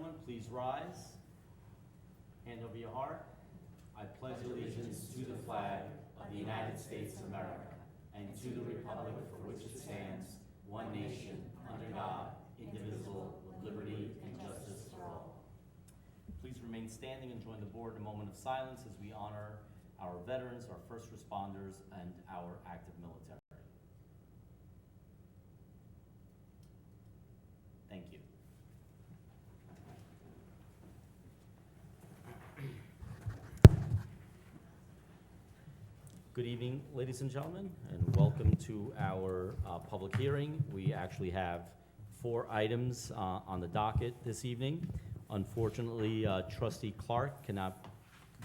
gentlemen, please rise. Hand over your heart. I pledge allegiance to the flag of the United States of America and to the republic for which it stands, one nation, under God, indivisible, with liberty and justice for all. Please remain standing and join the board in a moment of silence as we honor our veterans, our first responders, and our active military. Thank you. Good evening, ladies and gentlemen, and welcome to our public hearing. We actually have 4 items on the docket this evening. Unfortunately, Trustee Clark cannot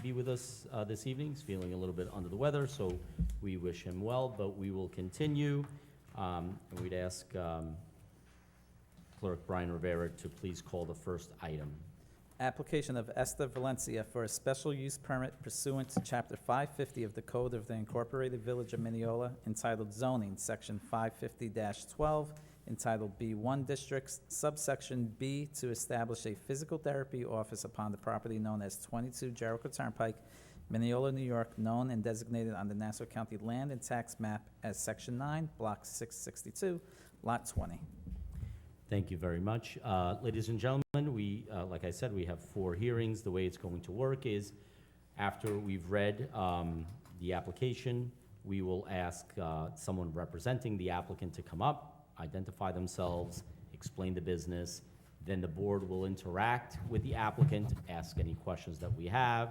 be with us this evening. He's feeling a little bit under the weather, so we wish him well, but we will continue. And we'd ask Clerk Brian Rivera to please call the first item. Application of Esther Valencia for a special use permit pursuant to Chapter 550 of the Code of the Incorporated Village of Mineola, entitled Zoning, Section 550-12, entitled B1 Districts, subsection B, to establish a physical therapy office upon the property known as 22 Jericho Turnpike, Mineola, New York, known and designated on the Nassau County Land and Tax Map as Section 9, Block 662, Lot 20. Thank you very much. Ladies and gentlemen, we, like I said, we have 4 hearings. The way it's going to work is after we've read the application, we will ask someone representing the applicant to come up, identify themselves, explain the business. Then the board will interact with the applicant, ask any questions that we have,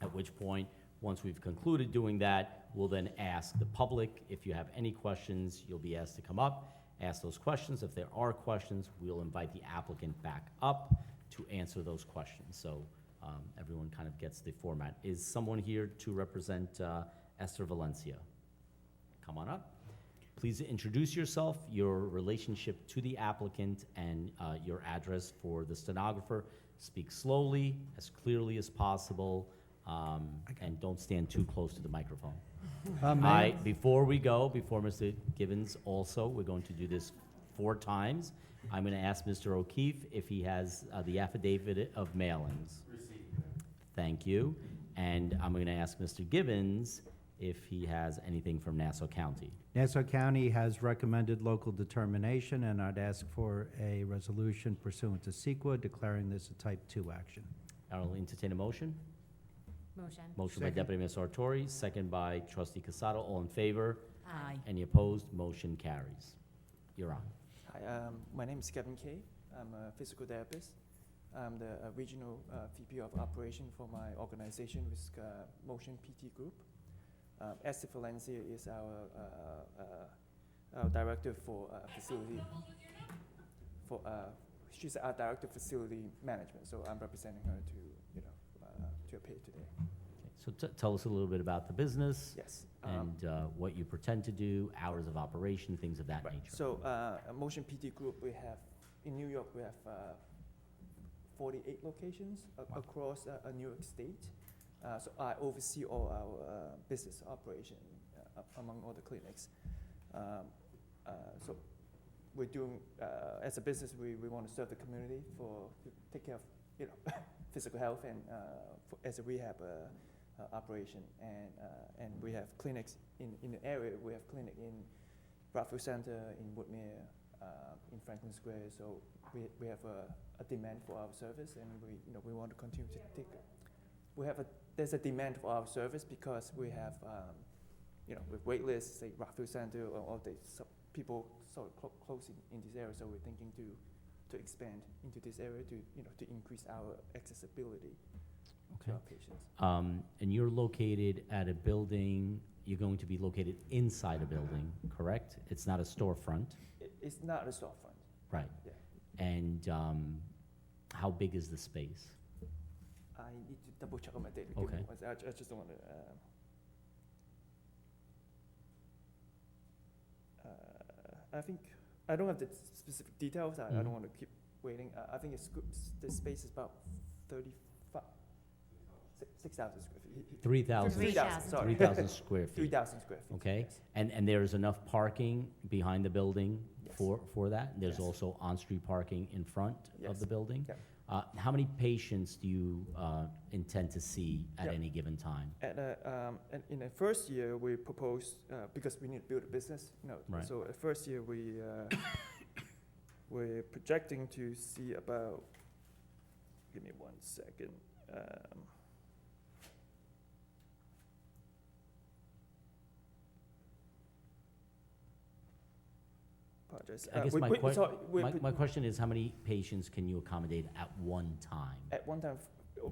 at which point, once we've concluded doing that, we'll then ask the public. If you have any questions, you'll be asked to come up, ask those questions. If there are questions, we'll invite the applicant back up to answer those questions. So everyone kind of gets the format. Is someone here to represent Esther Valencia? Come on up. Please introduce yourself, your relationship to the applicant, and your address for the stenographer. Speak slowly, as clearly as possible, and don't stand too close to the microphone. Before Mr. Gibbons also, we're going to do this 4 times. I'm going to ask Mr. O'Keefe if he has the affidavit of mailings. Received. Thank you. And I'm going to ask Mr. Gibbons if he has anything from Nassau County. Nassau County has recommended local determination, and I'd ask for a resolution pursuant to SEQA declaring this a Type 2 action. I'll entertain a motion. Motion by Second. Deputy Mayor Sartori, second by Trustee Casado. All in favor? Aye. Any opposed? Motion carries. You're on. Hi, my name is Kevin Kay. I'm a physical therapist. I'm the regional VP of operation for my organization, which is Motion PT Group. Esther Valencia is our director for facility. She's our director of facility management. So I'm representing her to appear today. Okay, so tell us a little bit about the business. Yes. And what you pretend to do, hours of operation, things of that Right. nature. So Motion PT Group, we have in New York, we have 48 locations across New York State. So I oversee all our business operation among all the clinics. So we're doing, as a business, we want to serve the community to take care of physical health and as a rehab operation. And we have clinics in the area. We have clinic in Bradfield Center, in Woodmere, in Franklin Square. So we have a demand for our service, and we want to continue to take. There's a demand for our service because we have with wait lists, say Bradfield Center, or all the people sort of close in this area. So we're thinking to expand into this area to increase our accessibility to our patients. And you're located at a building. You're going to be located inside a building, correct? It's not a storefront. It's not a storefront. Right. Yeah. And how big is the space? I need to double check on my data. Okay. I just don't want to. I think I don't have the specific details. I don't want to keep waiting. I think the space is about 6,000 square feet. 3,000. 3,000. Sorry. 3,000 square feet. 3,000 square feet. Okay. Yes. And there is enough parking behind the building Yes. for that? There's Yes. also on-street parking in front of Yes. the building? Yep. How many patients do you intend to see at Yeah. any given time? In the first year, we proposed, because we need to build a business, Right. so the first year, we're projecting to see about, give me 1 second. Apologize. I guess We- my we- que- sorry, we- My question is, how many patients can you accommodate at one time? At one time,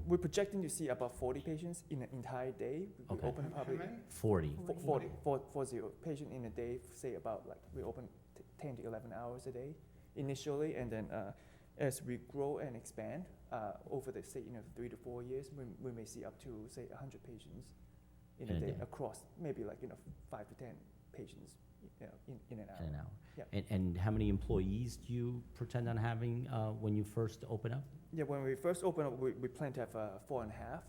we're projecting to see about 40 patients in an entire day. We Okay. open probably 40. 40 patient in a day, say about like, we open 10 to 11 hours a day initially, and then as we grow and expand over the, say, 3 to 4 years, we may see up to, say, 100 patients in a day across, maybe like, 5 to 10 patients, in an hour. In an hour. Yeah. And how many employees do you pretend on having when you first open up? Yeah, when we first open up, we plan to have 4.5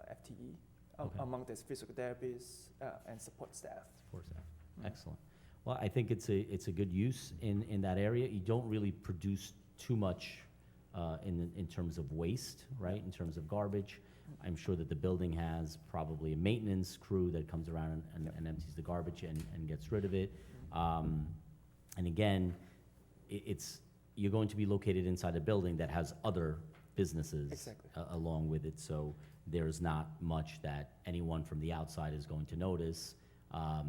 FTE Okay. among this physical therapists and support staff. Support staff. Mm. Excellent. Well, I think it's a good use in that area. You don't really produce too much in terms of waste, right? In terms of garbage. I'm sure that the building has probably a maintenance crew that comes around and empties the garbage and gets rid of it. And again, you're going to be located inside a building that has other businesses Exactly. Along with it, so there's not much that anyone from the outside is going to notice. I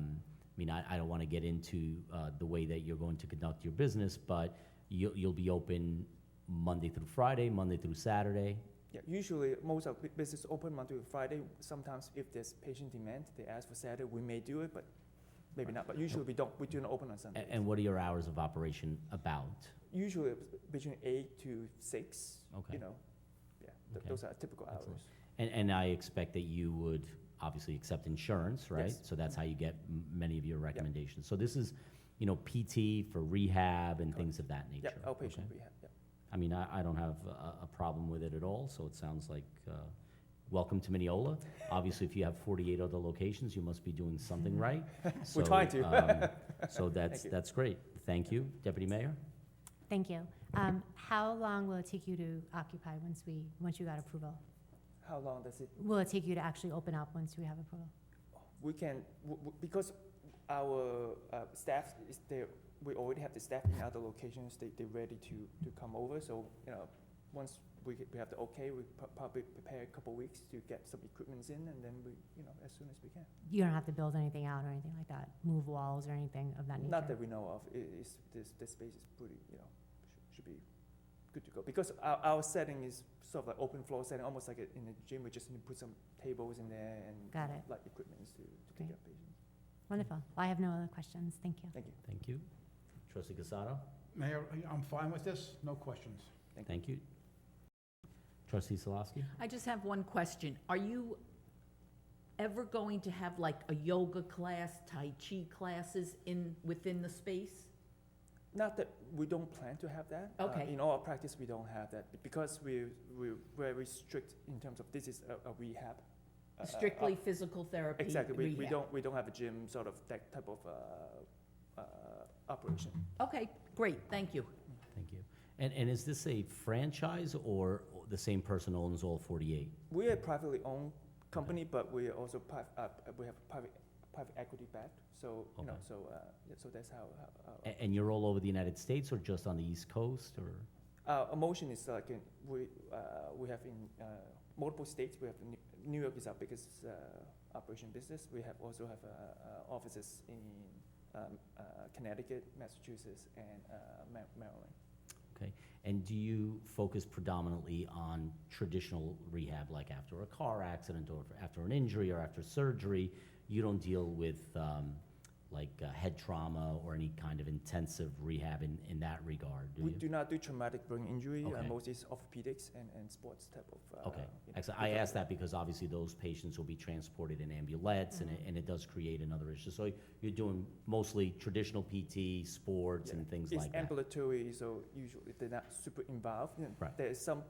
mean, I don't want to get into the way that you're going to conduct your business, but you'll be open Monday through Friday, Monday through Saturday. Yeah, usually most of business open Monday to Friday. Sometimes if there's patient demand, they ask for Saturday, we may do it, but maybe not. But usually we do not open on Sundays. And what are your hours of operation about? Usually between 8 to 6, Okay. Okay. those are typical hours. Excellent. And I expect that you would obviously accept insurance, right? Yes. So that's how you get many of your recommendations. So this is, PT for rehab and things of that Yeah, nature. outpatient okay? rehab, yeah. I mean, I don't have a problem with it at all, so it sounds like, welcome to Mineola. Obviously, if you have 48 other locations, you must be doing something right. We're trying to. So Thank you. that's great. Thank you. Deputy Mayor? Thank you. How long will it take you to occupy once you got approval? How long does it? Will it take you to actually open up once we have approval? We can, because our staff is there, we already have the staff in other locations, they're ready to come over, so, once we have the okay, we probably prepare a couple weeks to get some equipments in, and then we, as soon as we can. You don't have to build anything out or anything like that, move walls or anything of that nature? Not that we know of, this space is pretty, should be good to go, because our setting is sort of like open floor setting, almost like in a gym, we just need to put some tables in there and Got it. like equipments to take Great. care of patients. Wonderful. Well, I have no other questions. Thank you. Thank you. Thank you. Trustee Casado? Mayor, I'm fine with this, no questions. Thank you. Trustee Solosky? I just have one question. Are you ever going to have like a yoga class, Tai Chi classes within the space? Not that we don't plan to have that. Okay. In our practice, we don't have that because we're very strict in terms of this is a rehab. Strictly physical therapy Exactly. We rehab? don't have a gym sort of that type of operation. Okay, great, thank you. Thank you. And is this a franchise or the same person owns all 48? We're a privately owned company, but we are also we have private equity backed. So Okay. so that's how. And you're all over the United States or just on the East Coast or? Our motion is like we have in multiple states. We have New York is our biggest operation business. We also have offices in Connecticut, Massachusetts, and Maryland. Okay. And do you focus predominantly on traditional rehab, like after a car accident or after an injury or after surgery? You don't deal with head trauma or any kind of intensive rehab in that regard, do We you? do not do traumatic brain injury. Okay. Mostly it's orthopedics and sports type of. Okay, excellent. I asked that because obviously those patients will be transported in ambulettes, and it does create another issue. So you're doing mostly traditional PT, sports, and things It's like that. ambulatory, so usually they're not super involved. Right. There's some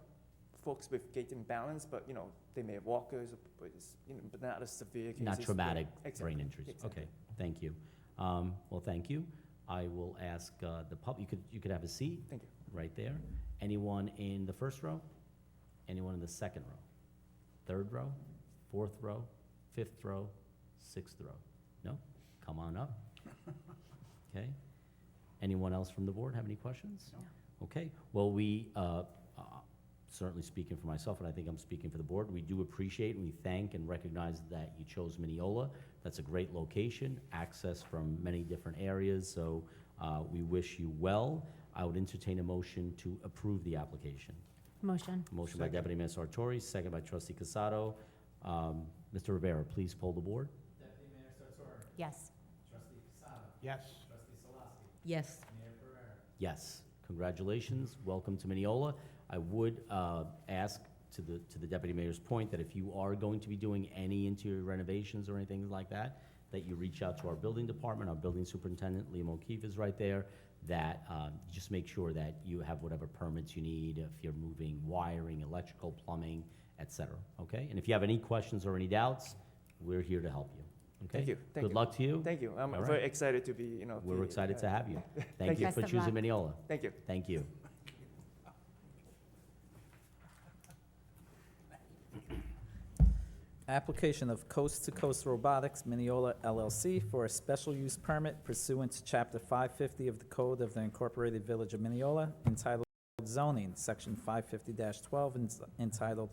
folks with gait imbalance, but they may have walkers, but it's but not as severe cases. Not traumatic Exactly, brain injuries. exactly. Okay, thank you. Well, thank you. I will ask the public, you could have a seat Thank you. right there. Anyone in the first row? Anyone in the second row? Third row? Fourth row? Fifth row? Sixth row? No? Come on up. Okay. Anyone else from the board have any questions? No. Okay. Well, we, certainly speaking for myself, and I think I'm speaking for the board, we do appreciate and we thank and recognize that you chose Mineola. That's a great location, access from many different areas, so we wish you well. I would entertain a motion to approve the application. Motion. Motion by Second. Deputy Mayor Sartori, second by Trustee Casado. Mr. Rivera, please poll the board. Yes. Yes. Yes. Yes. Congratulations. Welcome to Mineola. I would ask, to the Deputy Mayor's point, that if you are going to be doing any interior renovations or anything like that, that you reach out to our building department. Our building superintendent, Liam O'Keefe, is right there. That just make sure that you have whatever permits you need if you're moving wiring, electrical, plumbing, et cetera, okay? And if you have any questions or any doubts, we're here to help you, okay? Thank you. Thank Good you. luck to you. Thank you. I'm All very right. excited to be, you know. We're the, excited to have you. Thank Thank you Best for of choosing luck. Mineola. Thank you. Thank you. Application of Coast to Coast Robotics, Mineola LLC, for a special use permit pursuant to Chapter 550 of the Code of the Incorporated Village of Mineola, entitled Zoning, Section 550-12, entitled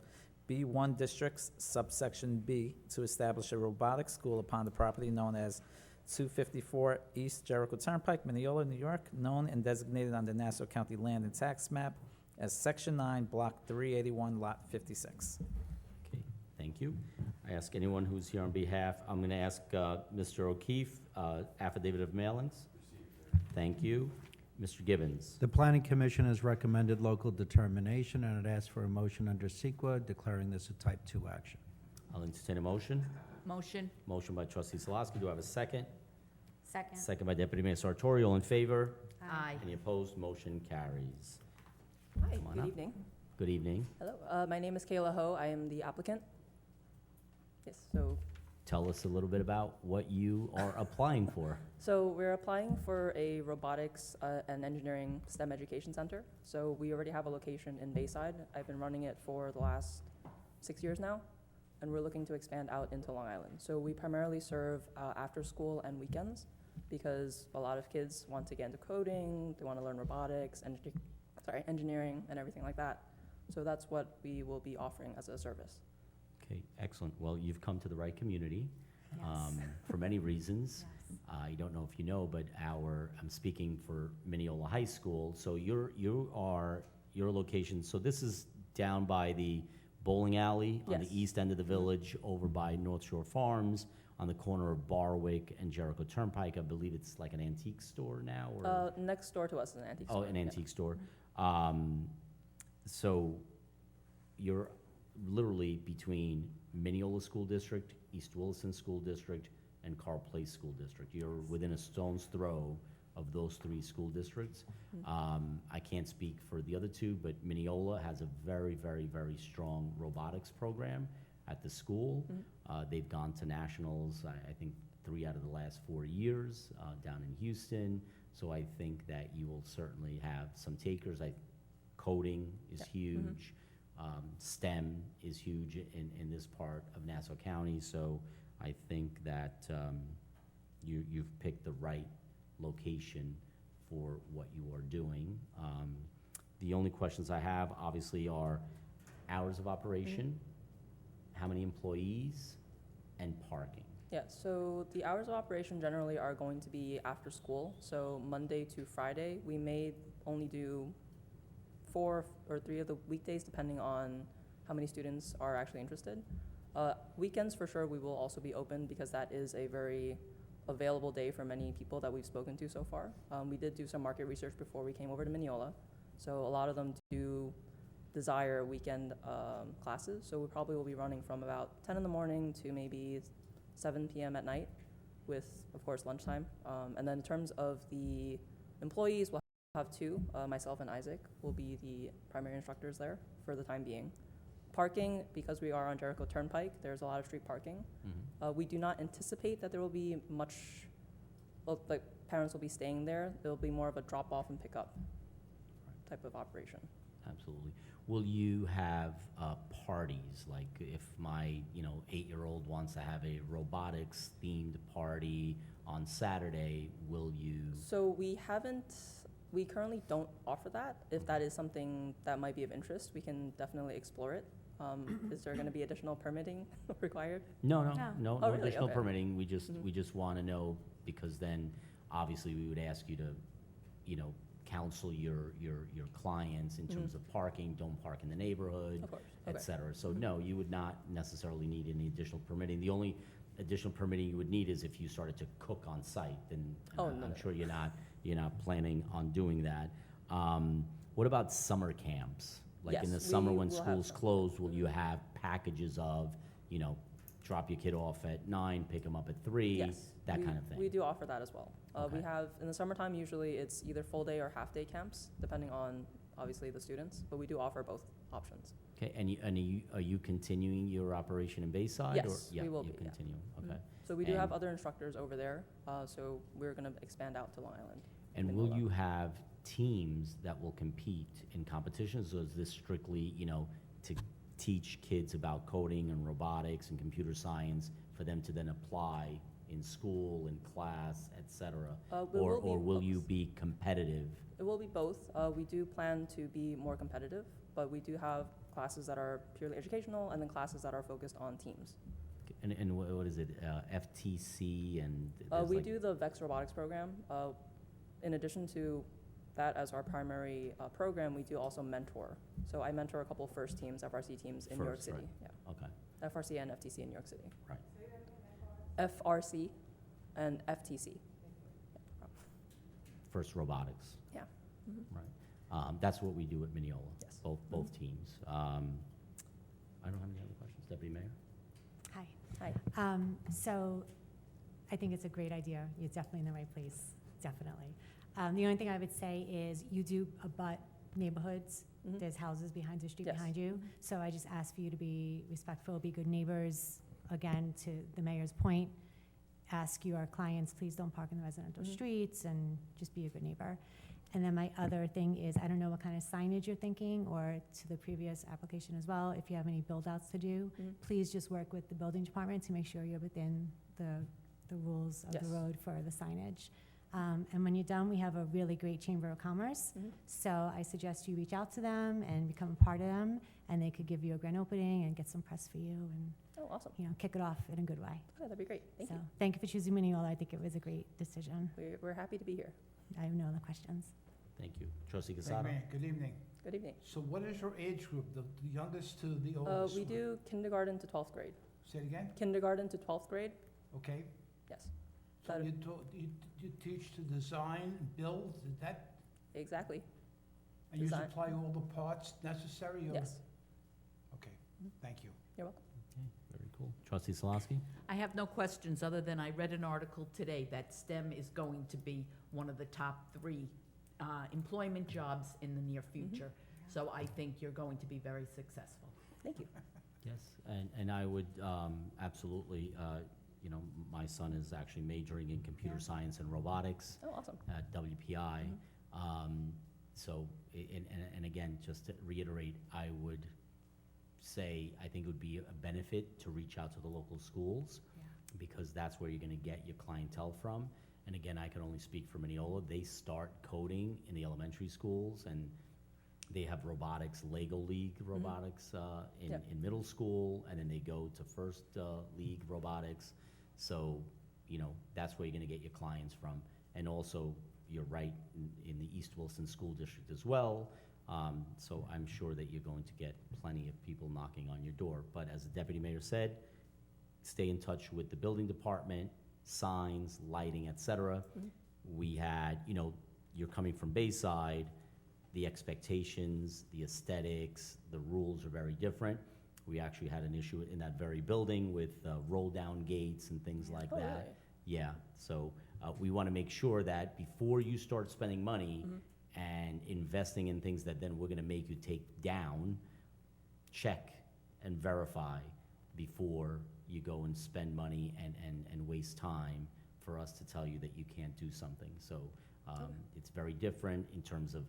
B1 Districts, subsection B, to establish a robotics school upon the property known as 254 East Jericho Turnpike, Mineola, New York, known and designated on the Nassau County Land and Tax Map as Section 9, Block 381, Lot 56. Okay, thank you. I ask anyone who's here on behalf, I'm going to ask Mr. O'Keefe, affidavit of mailings. Thank you. Mr. Gibbons. The Planning Commission has recommended local determination, and it asks for a motion under CEQA declaring this a type 2 action. I'll entertain a motion. Motion. Motion by Trustee Salosky. Do I have a second? Second. Second by Deputy Mayor Sartori. All in favor? Aye. Any opposed? Motion carries. Hi, Come on good up. evening. Good evening. Hello, my name is Kayla Ho. I am the applicant. Yes, Tell us a little bit about what you are applying for. so we're applying for a robotics and engineering STEM education center. So we already have a location in Bayside. I've been running it for the last 6 years now, and we're looking to expand out into Long Island. So we primarily serve after school and weekends because a lot of kids want to get into coding, they want to learn robotics, engineering, and everything like that. So that's what we will be offering as a service. Okay, excellent. Well, you've come to the right community Yes. for many reasons. Yes. I don't know if you know, but I'm speaking for Mineola High School. So your location, so this is down by the bowling alley on Yes. the east end of the village, over by North Shore Farms, on the corner of Barwick and Jericho Turnpike. I believe it's like an antique store now, or? Next door to us is an antique Oh, store. an yeah. antique store. So you're literally between Mineola School District, East Williston School District, and Carl Place School District. You're within a stone's throw of those three school districts. I can't speak for the other two, but Mineola has a very, very, very strong robotics program at the school. They've gone to nationals, I think 3 out of the last 4 years, down in Houston. So I think that you will certainly have some takers. Coding is huge. STEM is huge in this part of Nassau County. So I think that you've picked the right location for what you are doing. The only questions I have, obviously, are hours of operation, how many employees, and parking. Yeah, so the hours of operation generally are going to be after school. So Monday to Friday, we may only do 4 or 3 of the weekdays, depending on how many students are actually interested. Weekends, for sure, we will also be open because that is a very available day for many people that we've spoken to so far. We did do some market research before we came over to Mineola. So a lot of them do desire weekend classes. So we probably will be running from about 10 in the morning to maybe 7 p.m. at night with, of course, lunchtime. And then in terms of the employees, we'll have 2. Myself and Isaac will be the primary instructors there for the time being. Parking, because we are on Jericho Turnpike, there's a lot of street parking. We do not anticipate that there will be much, like parents will be staying there. It'll be more of a drop-off and pick-up type of operation. Absolutely. Will you have parties? Like if my, 8-year-old wants to have a robotics themed party on Saturday, will you? So we currently don't offer that. If that is something that might be of interest, we can definitely explore it. Is there going to be additional permitting required? No, no, No. no, Oh, no really? additional Okay. permitting. We just, Mhm. we just want to know, because then obviously we would ask you to, counsel your clients in terms Mhm. of parking, don't park in the neighborhood, Of course. et Okay. cetera. So Mhm. no, you would not necessarily need any additional permitting. The only additional permitting you would need is if you started to cook on site, then Oh, I'm no. sure you're not planning on doing that. What about summer camps? Like in the Yes, summer we when will have school's some. closed, will you Mhm. have packages of, drop your kid off at 9, pick them up at 3, Yes. that we- kind of thing? We do offer that as well. We Okay. have, in the summertime, usually it's either full day or half day camps, depending on, obviously, the students, but we do offer both options. Okay, are you continuing your operation in Bayside? Yes, or, yeah, we will you be, yeah. continue. Mhm. Okay. So we do have And- other instructors over there, so we're going to expand out to Long Island. And in will Mineola. you have teams that will compete in competitions, or is this strictly, to teach kids about coding and robotics and computer science for them to then apply in school, in class, et cetera? We will be Or will you both. be competitive? It will be both. We do plan to be more competitive, but we do have classes that are purely educational and then classes that are focused on teams. And what is it, FTC and? there's We like- do the VEX robotics program. In addition to that as our primary program, we do also mentor. So I mentor a couple FIRST teams, FRC teams in New York FIRST, City. right. Yeah, Okay, FRC and FTC in New York City. Right. FRC and FTC. First Robotics. Yeah. Mhm. Right. That's what we do at Mineola. Yes. Both teams. I don't have any other questions. Deputy Mayor? Hi. Hi. So I think it's a great idea. You're definitely in the right place, definitely. The only thing I would say is you do abut neighborhoods. Mhm. There's houses behind the street Yes. behind you. So I just ask for you to be respectful, be good neighbors. Again, to the mayor's point, ask your clients, please don't park in the residential Mhm. streets and just be a good neighbor. And then my other thing is, I don't know what kind of signage you're thinking, or to the previous application as well, if you have any build-outs to do, Mhm. please just work with the building department to make sure you're within the rules of the Yes. road for the signage. And when you're done, we have a really great Chamber of Commerce. Mhm. So I suggest you reach out to them and become a part of them, and they could give you a grand opening and get some press for you and, Oh, awesome. kick it off in a good way. Okay, that'd be great. Thank So you. thank you for choosing Mineola. I think it was a great decision. We're happy to be here. I have no other questions. Thank you. Trustee Thank Casado? you, Mayor. Good evening. Good evening. So what is your age group, the youngest to the We oldest? do kindergarten to 12th grade. Say it again? Kindergarten to 12th grade, Okay. yes, So That- you teach to design and build, is that, exactly, and you Design. supply all the parts necessary? or- yes. Okay, Mhm. thank you. You're welcome. Okay, very cool. Trustee Solosky? I have no questions, other than I read an article today that STEM is going to be one of the top 3 employment jobs in the near future. So I think you're going to be very successful. Thank you. Yes, and I would absolutely, my son is actually majoring in computer science and robotics Oh, awesome. at WPI. Mhm. So, and again, just to reiterate, I would say, I think it would be a benefit to reach out to the local schools, because that's where you're gonna get your clientele from. And again, I can only speak for Mineola. They start coding in the elementary schools, and they have robotics, Lego League robotics Yep. in middle school, and then they go to First League robotics. So, that's where you're gonna get your clients from. And also, you're right, in the East Wilson School District as well. So I'm sure that you're going to get plenty of people knocking on your door. But as the deputy mayor said, stay in touch with the building department, signs, lighting, et cetera. Mhm. We had, you're coming from Bayside, the expectations, the aesthetics, the rules are very different. We actually had an issue in that very building with roll-down gates and things like Oh, that. really? Yeah, so we want to make sure that before you start spending money Mhm. and investing in things that then we're going to make you take down, check and verify before you go and spend money and waste time for us to tell you that you can't do something. So it's very different in terms of,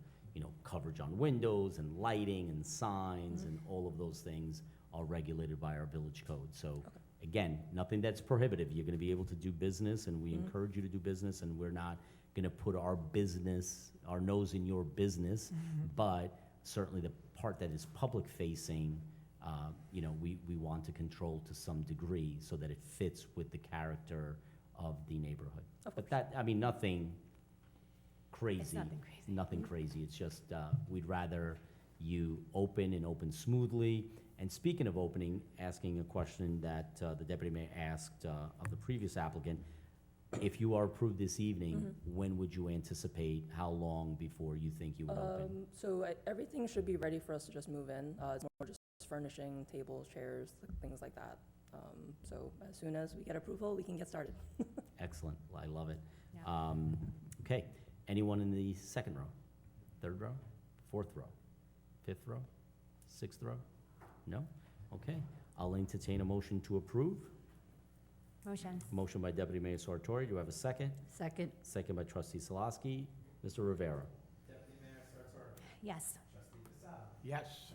coverage on windows and lighting and signs and all of those things are regulated by our village code. So again, nothing that's prohibitive. You're gonna be able to do business, and we encourage you to do business, and we're not gonna put our nose in your business, but certainly the part that is public-facing, we want to control to some degree so that it fits with the character of the neighborhood. But nothing crazy. It's nothing crazy. Nothing crazy. It's just, we'd rather you open smoothly. And speaking of opening, asking a question that the deputy mayor asked of the previous applicant, if you are approved this evening, when would you anticipate, how long before you think you would open? So everything should be ready for us to just move in. It's more just furnishing, tables, chairs, things like that. So as soon as we get approval, we can get started. Excellent. Well, I love it. Yeah. Okay. Anyone in the second row? Third row? Fourth row? Fifth row? Sixth row? No? Okay. I'll entertain a motion to approve. Motion. Motion by Deputy Mayor Sartori. Do I have a second? Second. Second by Trustee Salaski. Mr. Rivera. Yes. Yes.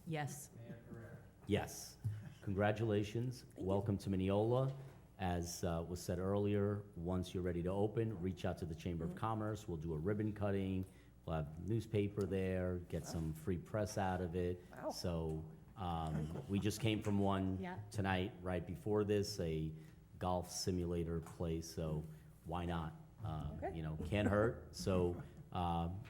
Yes. Yes. Congratulations. Welcome to Mineola. As was said earlier, once you're ready to open, reach out to the Chamber of Commerce. We'll do a ribbon cutting. We'll have newspaper there, get some free press out of it. Wow. So we just came from one Yeah. tonight, right before this, a golf simulator place. So why not? Okay. Can't hurt. So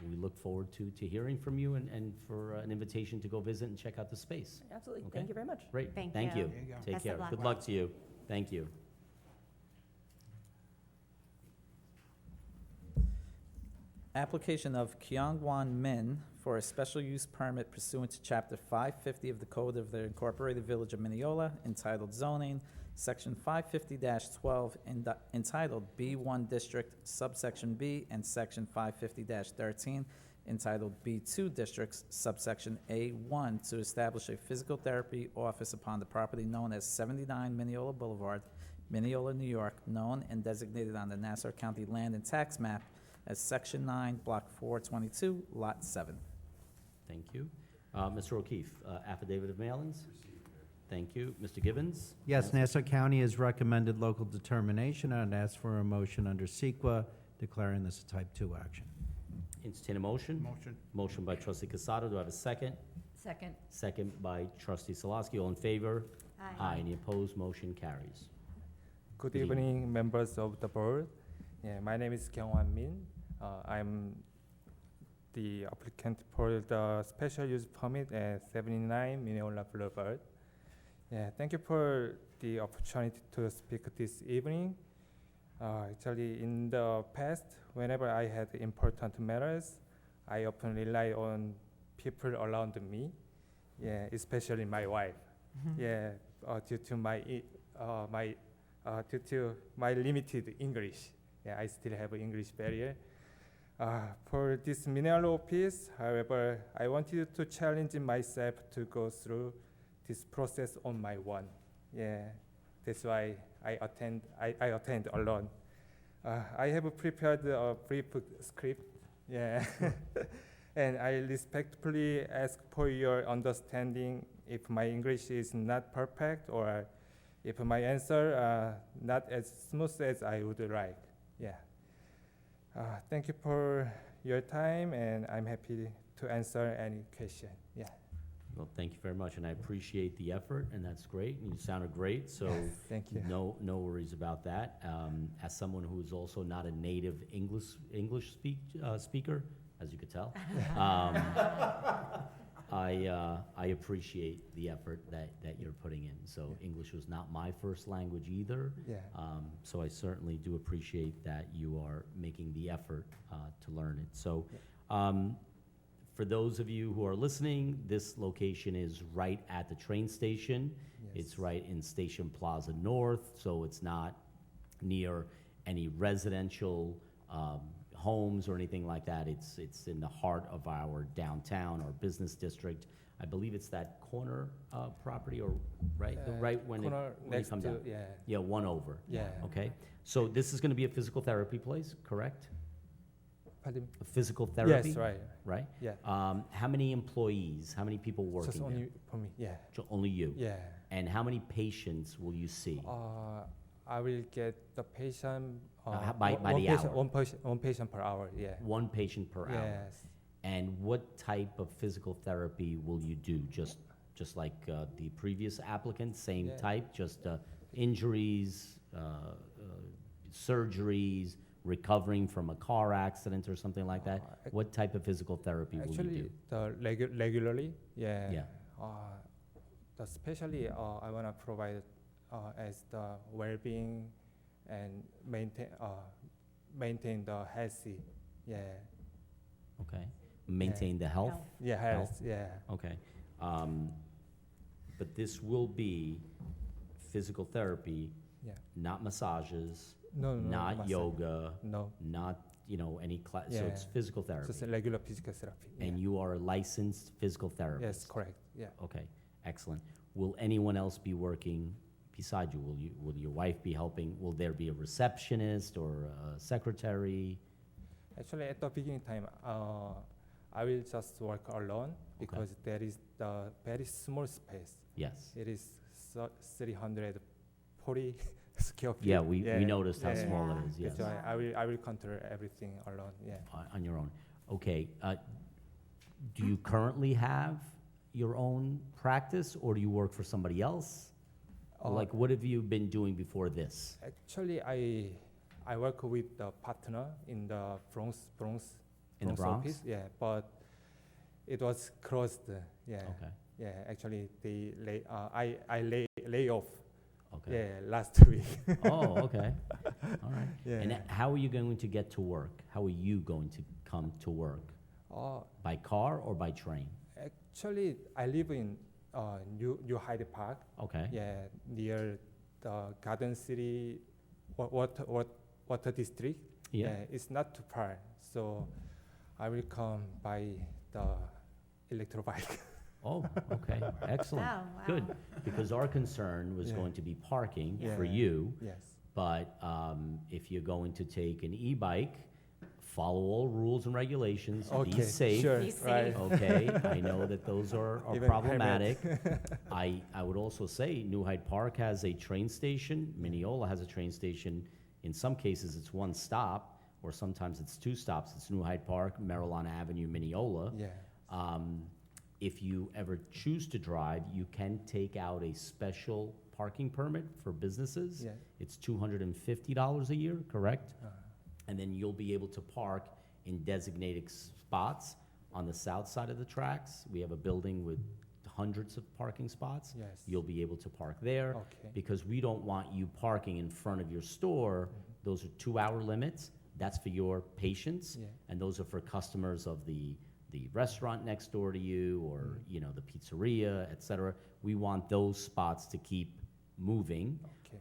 we look forward to hearing from you and for an invitation to go visit and check out the space. Absolutely. Okay. Thank you very much. Great. Thank Thank you. you. There you go. Take Best of care. luck. Good luck to you. Thank you. Application of Kyungwon Min for a special use permit pursuant to Chapter 550 of the Code of the Incorporated Village of Mineola, entitled Zoning, Section 550-12, entitled B1 District, subsection B, and Section 550-13, entitled B2 Districts, subsection A1, to establish a physical therapy office upon the property known as 79 Mineola Boulevard, Mineola, New York, known and designated on the Nassau County Land and Tax Map as Section 9, Block 422, Lot 7. Thank you. Mr. O'Keefe, affidavit of mailings? Thank you. Mr. Gibbons? Yes, Nassau County has recommended local determination and ask for a motion under CEQA declaring this a type 2 action. Entertain a motion? Motion. Motion by Trustee Casado. Do I have a second? Second. Second by Trustee Salaski. All in favor? Aye. Any opposed? Motion carries. Good Good evening. evening, members of the board. My name is Kyungwon Min. I'm the applicant for the special use permit at 79 Mineola Boulevard. Thank you for the opportunity to speak this evening. Actually, in the past, whenever I had important matters, I often rely on people around me, especially my wife. Due to my limited English. I still have English barrier. For this Mineola office, however, I wanted to challenge myself to go through this process on my own. That's why I attend alone. I have prepared a brief script, and I respectfully ask for your understanding if my English is not perfect or if my answer not as smooth as I would like. Thank you for your time, and I'm happy to answer any question. Well, thank you very much, and I appreciate the effort, and that's great. And you sounded great, so Thank you. no worries about that. As someone who is also not a native English speaker, as you could tell, I appreciate the effort that you're putting in. So English was not my first language either. So I certainly do appreciate that you are making the effort to learn it. So for those of you who are listening, this location is right at the train station. It's right in Station Plaza North, so it's not near any residential homes or anything like that. It's in the heart of our downtown, our business district. I believe it's that corner property, or right when you come down. One over. Okay. So this is going to be a physical therapy place, correct? Pardon? Physical therapy? Yes, right. Right? Yeah. How many employees, how many people working Just there? only for me. Yeah. Only you? Yeah. And how many patients will you see? I will get the patient by one the patient, hour? one patient per hour. Yeah. One patient per hour? Yes. And what type of physical therapy will you do? Just like the previous applicant, same Yeah. type, just injuries, surgeries, recovering from a car accident or something like that? What type of physical therapy will you Actually, do? the regularly. Yeah. Yeah. Especially I want to provide as the well-being and maintain the healthy. Yeah. Okay. Maintain the health? Health. Yeah. Health? Health. Yeah. Okay. But this will be physical therapy, Yeah. not massages, No. not massage. yoga, No. not, any class. So Yeah. it's physical therapy. Just a regular physical therapy. And yeah. you are a licensed physical therapist? Yes, correct. Yeah. Okay, excellent. Will anyone else be working beside you? Will your wife be helping? Will there be a receptionist or a secretary? Actually, at the beginning time, I will just work alone because there is the very small space. Yes. It is 340 square feet. Yeah, we noticed how yeah. small it is, yes. That's why I will control everything alone. Yeah. On your own. Okay, do you currently have your own practice, or do you work for somebody else? Like, what have you been doing before this? Actually, I work with the partner in the Bronx. In the Bronx? Office. Yeah, but it was closed. Yeah. Okay, Yeah. Actually, I lay off. okay. Yeah, last week. Oh, okay, all right. Yeah. And how are you going to get to work? How are you going to come to work? By car or by train? Actually, I live in New Hyde Park. Okay. Yeah, near the Garden City water district. Yeah. It's not too far, so I will come by the electro bike. Oh, okay, excellent. Wow, wow. Good, because our concern was Yeah. going to be parking Yeah. for you, Yes. but if you're going to take an e-bike, follow all rules and regulations, be Okay. safe. Sure. Be safe. Right. Okay, I know that those are Even problematic. I would also say New Hyde Park has a train station, Mineola has a train station. In some cases, it's one stop, or sometimes it's two stops. It's New Hyde Park, Maryland Avenue, Mineola. Yeah. If you ever choose to drive, you can take out a special parking permit for businesses. Yeah. It's $250 a year, correct? Uh, And then you'll be able to park in designated spots on the south side of the tracks. We have a building with hundreds of parking spots. Yes. You'll be able to park there. Okay. Because we don't want you parking in front of your store. Those are 2-hour limits. That's for your patients. Yeah. And those are for customers of the restaurant next door to you, or, the pizzeria, et cetera. We want those spots to keep moving. Okay.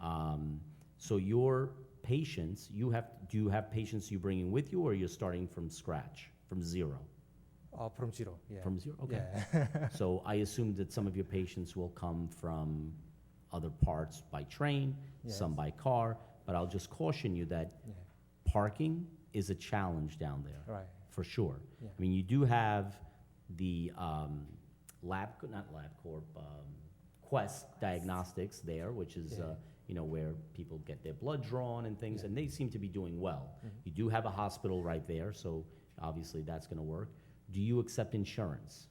So your patients, do you have patients you bringing with you, or you're starting from scratch, from zero? From zero. Yeah. From zero, okay. Yeah. So I assume that some of your patients will come from other parts by train, some Yes. by car, but I'll just caution you that Yeah. parking is a challenge down there, Right. for sure. Yeah. I mean, you do have the Quest Diagnostics there, which is, Yeah. where people get their blood drawn and things, Yeah. and they seem to be doing well. Mhm. You do have a hospital right there, so obviously that's gonna work. Do you accept insurance?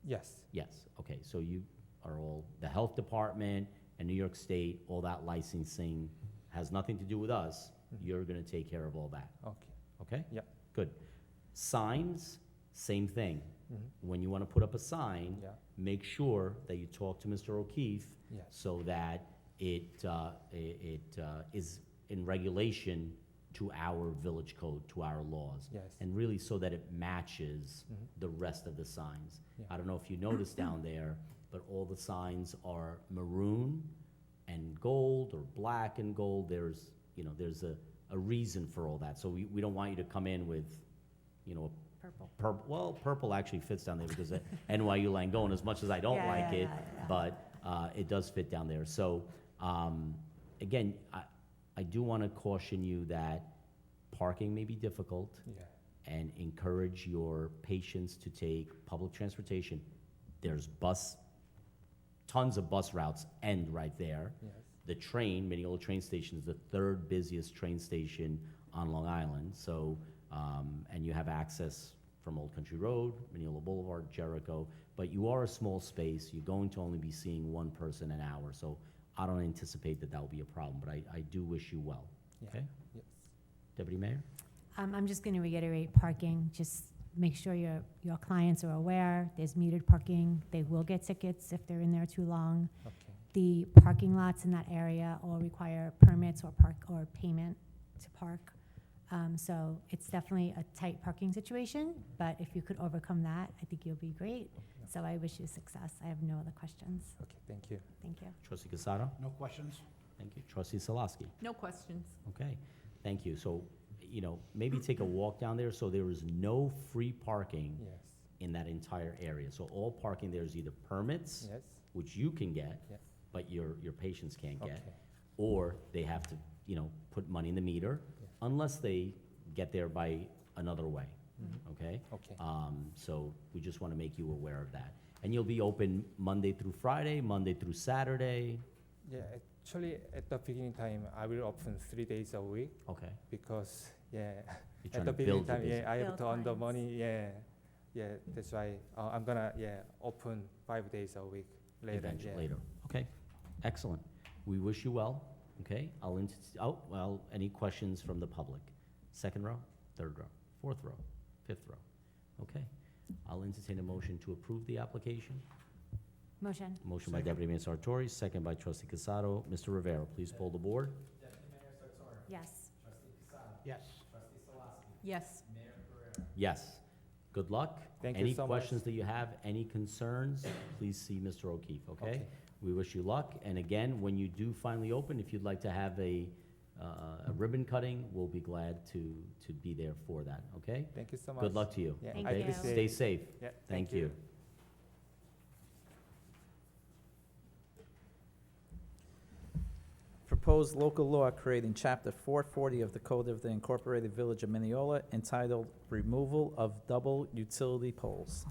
Yes. Yes, okay, so you are all, the health department and New York State, all that licensing has nothing to do with us. Mhm. You're gonna take care of all that, Okay. okay? Yep. Good. Signs, same thing. Mhm. When you wanna put up a sign, Yeah. make sure that you talk to Mr. O'Keefe Yes. so that it is in regulation to our village code, to our laws. Yes. And really so that it matches Mhm. the rest of the signs. Yeah. I don't know if you noticed down there, but all the signs are maroon and gold, or black and gold. There's a reason for all that. So we don't want you to come in with, Purple. purple actually fits down there because of NYU Langone, as much as I don't Yeah, like yeah, it, yeah. but it does fit down there. So, again, I do want to caution you that parking may be difficult. Yeah. and encourage your patients to take public transportation. There's tons of bus routes end right there. Yes. The train, Mineola train station, is the third busiest train station on Long Island. So, and you have access from Old Country Road, Mineola Boulevard, Jericho. But you are a small space. You're going to only be seeing one person an hour. So I don't anticipate that will be a problem. But I do wish you well. Yeah. Okay? Yes. Deputy Mayor? I'm just going to reiterate parking. Just make sure your clients are aware. There's metered parking. They will get tickets if they're in there too long. Okay. The parking lots in that area all require permits or payment to park. So it's definitely a tight parking situation, but if you could overcome that, I think you'll be great. So I wish you success. I have no other questions. Okay, thank you. Thank you. Trustee Casado? No questions? Thank you. Trustee Salaski? No questions. Okay, thank you. So, maybe take a walk down there. So there is no free parking Yes. in that entire area. So all parking there is either permits, Yes. which you can get, Yes. but your patients can't Okay. get, or they have to, put money in the meter, Yeah. unless they get there by another way, okay? Okay. So we just want to make you aware of that. And you'll be open Monday through Friday, Monday through Saturday, Yeah, actually, at the beginning time, I will open 3 days a week okay? because, yeah, You're at trying the to beginning build your time, yeah, business. I have Build to earn the clients. money, yeah, that's why I'm gonna, open 5 days a week later, Eventually, yeah. later. Okay, excellent. We wish you well, okay? Any questions from the public? Second row, third row, fourth row, fifth row? Okay. I'll entertain a motion to approve the application. Motion. Motion by Second. Deputy Mayor Sartori, second by Trustee Casado. Mr. Rivera, please poll the board. Yes. Yes. Yes. Yes. Good luck. Thank you so Any much. questions that you have, any concerns, please see Mr. O'Keefe, okay? Okay. We wish you luck, and again, when you do finally open, if you'd like to have a ribbon cutting, we'll be glad to be there for that, okay? Thank you so much. Good luck to you. Yeah, Thank I okay? you. appreciate Stay it. safe. Yeah, Thank you. Proposed local law creating Chapter 440 of the Code of the Incorporated Village of Mineola entitled Removal of Double Utility Poles.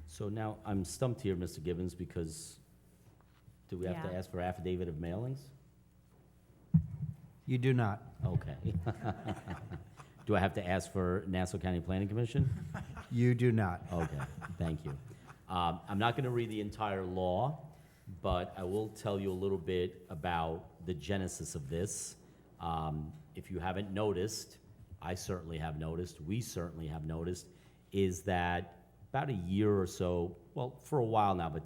So now, I'm stumped here, Mr. Gibbons, because do we have to Yeah. ask for affidavit of mailings? You do not. Okay. Do I have to ask for Nassau County Planning Commission? You do not. Okay, thank you. I'm not going to read the entire law, but I will tell you a little bit about the genesis of this. If you haven't noticed, I certainly have noticed, we certainly have noticed, is that about a year or so, well, for a while now, but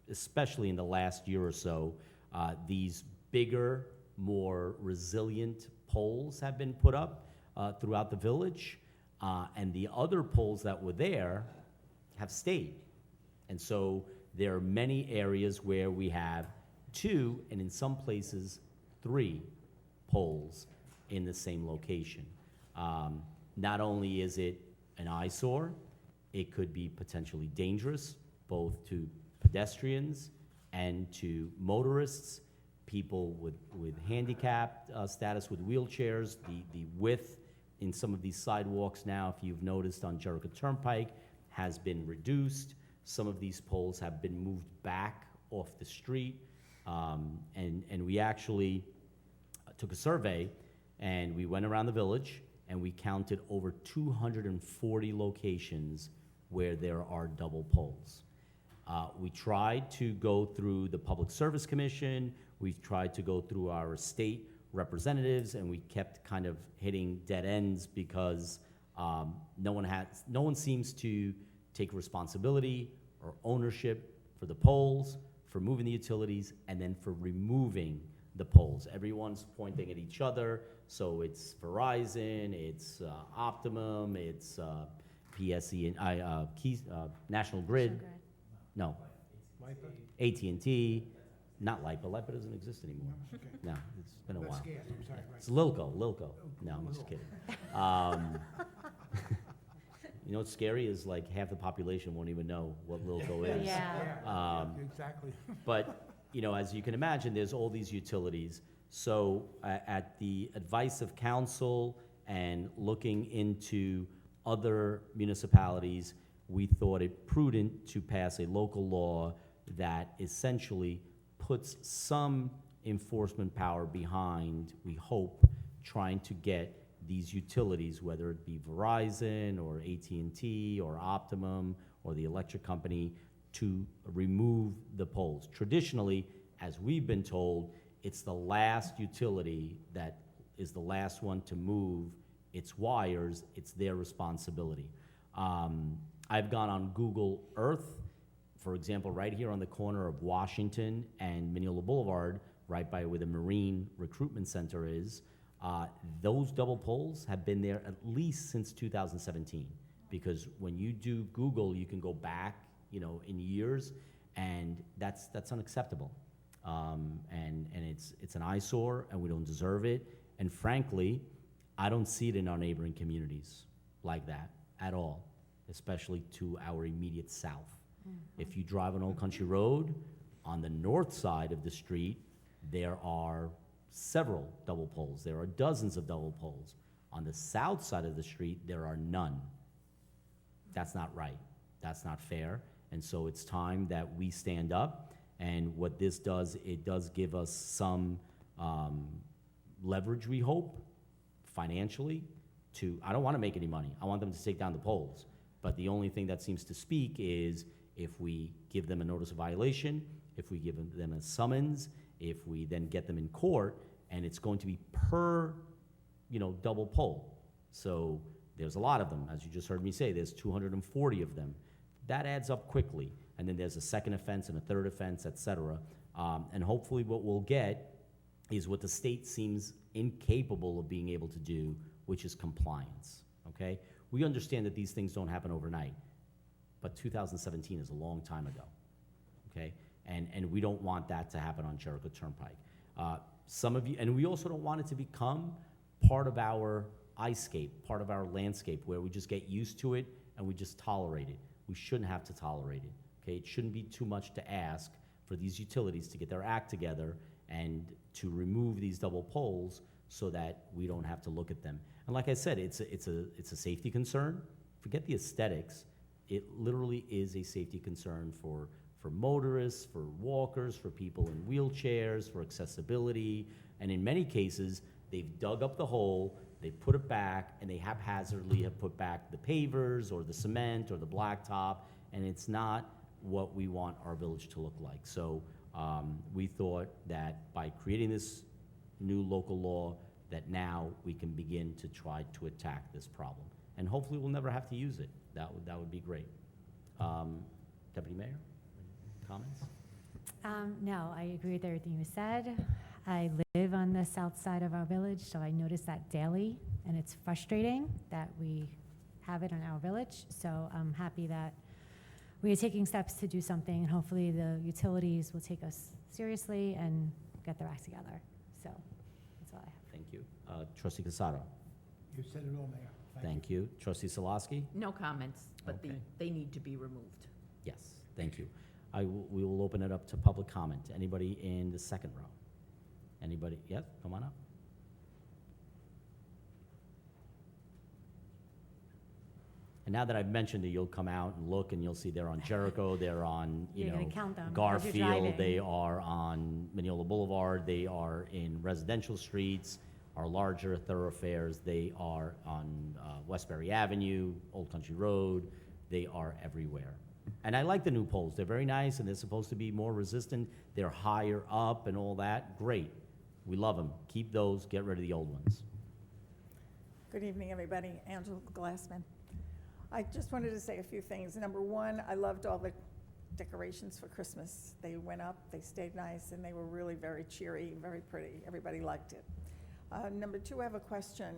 especially in the last year or so, these bigger, more resilient poles have been put up throughout the village, and the other poles that were there have stayed. And so there are many areas where we have 2, and in some places 3 poles in the same location. Not only is it an eyesore, it could be potentially dangerous, both to pedestrians and to motorists, people with handicap status, with wheelchairs. The width in some of these sidewalks now, if you've noticed on Jericho Turnpike, has been reduced. Some of these poles have been moved back off the street. And we actually took a survey, and we went around the village, and we counted over 240 locations where there are double poles. We tried to go through the Public Service Commission, we've tried to go through our state representatives, and we kept kind of hitting dead ends because no one seems to take responsibility or ownership for the poles, for moving the utilities, and then for removing the poles. Everyone's pointing at each other, so it's Verizon, it's Optimum, it's PSE, and National Grid. No, AT&T, not LIPA. LIPA doesn't exist anymore. No, it's been a That's while. scarce, I'm sorry, right. It's Lilco. No, I'm just kidding. You know what's scary is like half the population won't even know what Lilco is. Yeah. Exactly. But, as you can imagine, there's all these utilities. So at the advice of council and looking into other municipalities, we thought it prudent to pass a local law that essentially puts some enforcement power behind, we hope, trying to get these utilities, whether it be Verizon or AT&T or Optimum or the electric company, to remove the poles. Traditionally, as we've been told, it's the last utility that is the last one to move its wires. It's their responsibility. I've gone on Google Earth, for example, right here on the corner of Washington and Mineola Boulevard, right by where the Marine Recruitment Center is. Those double poles have been there at least since 2017, because when you do Google, you can go back, in years, and that's unacceptable. And it's an eyesore, and we don't deserve it. And frankly, I don't see it in our neighboring communities like that at all, especially to our immediate south. If you drive on Old Country Road, on the north side of the street, there are several double poles. There are dozens of double poles. On the south side of the street, there are none. That's not right. That's not fair. And so it's time that we stand up. And what this does, it does give us some leverage, we hope, financially, I don't want to make any money. I want them to take down the poles. But the only thing that seems to speak is if we give them a notice of violation, if we give them a summons, if we then get them in court, and it's going to be per, double pole. So there's a lot of them. As you just heard me say, there's 240 of them. That adds up quickly. And then there's a second offense and a third offense, et cetera. And hopefully what we'll get is what the state seems incapable of being able to do, which is compliance, okay? We understand that these things don't happen overnight, but 2017 is a long time ago, okay? And we don't want that to happen on Jericho Turnpike. Some of you, and we also don't want it to become part of our eyescape, part of our landscape, where we just get used to it and we just tolerate it. We shouldn't have to tolerate it, okay? It shouldn't be too much to ask for these utilities to get their act together and to remove these double poles so that we don't have to look at them. And like I said, it's a safety concern. Forget the aesthetics. It literally is a safety concern for motorists, for walkers, for people in wheelchairs, for accessibility. And in many cases, they've dug up the hole, they put it back, and they haphazardly have put back the pavers or the cement or the blacktop, and it's not what we want our village to look like. So we thought that by creating this new local law, that now we can begin to try to attack this problem. And hopefully we'll never have to use it. That would be great. Deputy Mayor, comments? No, I agree with everything you said. I live on the south side of our village, so I notice that daily, and it's frustrating that we have it in our village. So I'm happy that we are taking steps to do something, and hopefully the utilities will take us seriously and get their act together. So that's all I have. Thank you. Trustee Casado? You said it all, Mayor. Thank you. Trustee Solosky? No comments, but Okay. they need to be removed. Yes, thank you. We will open it up to public comment. Anybody in the second row? Anybody? Yes, come on up. And now that I've mentioned it, you'll come out and look, and you'll see they're on Jericho, they're on, You're gonna count them as you're Garfield, driving. they are on Mineola Boulevard, they are in residential streets, our larger thoroughfares, they are on Westbury Avenue, Old Country Road, they are everywhere. And I like the new poles. They're very nice, and they're supposed to be more resistant. They're higher up and all that. Great. We love them. Keep those. Get rid of the old ones. Good evening, everybody. Angela Glassman. I just wanted to say a few things. Number one, I loved all the decorations for Christmas. They went up, they stayed nice, and they were really very cheery, very pretty. Everybody liked it. Number two, I have a question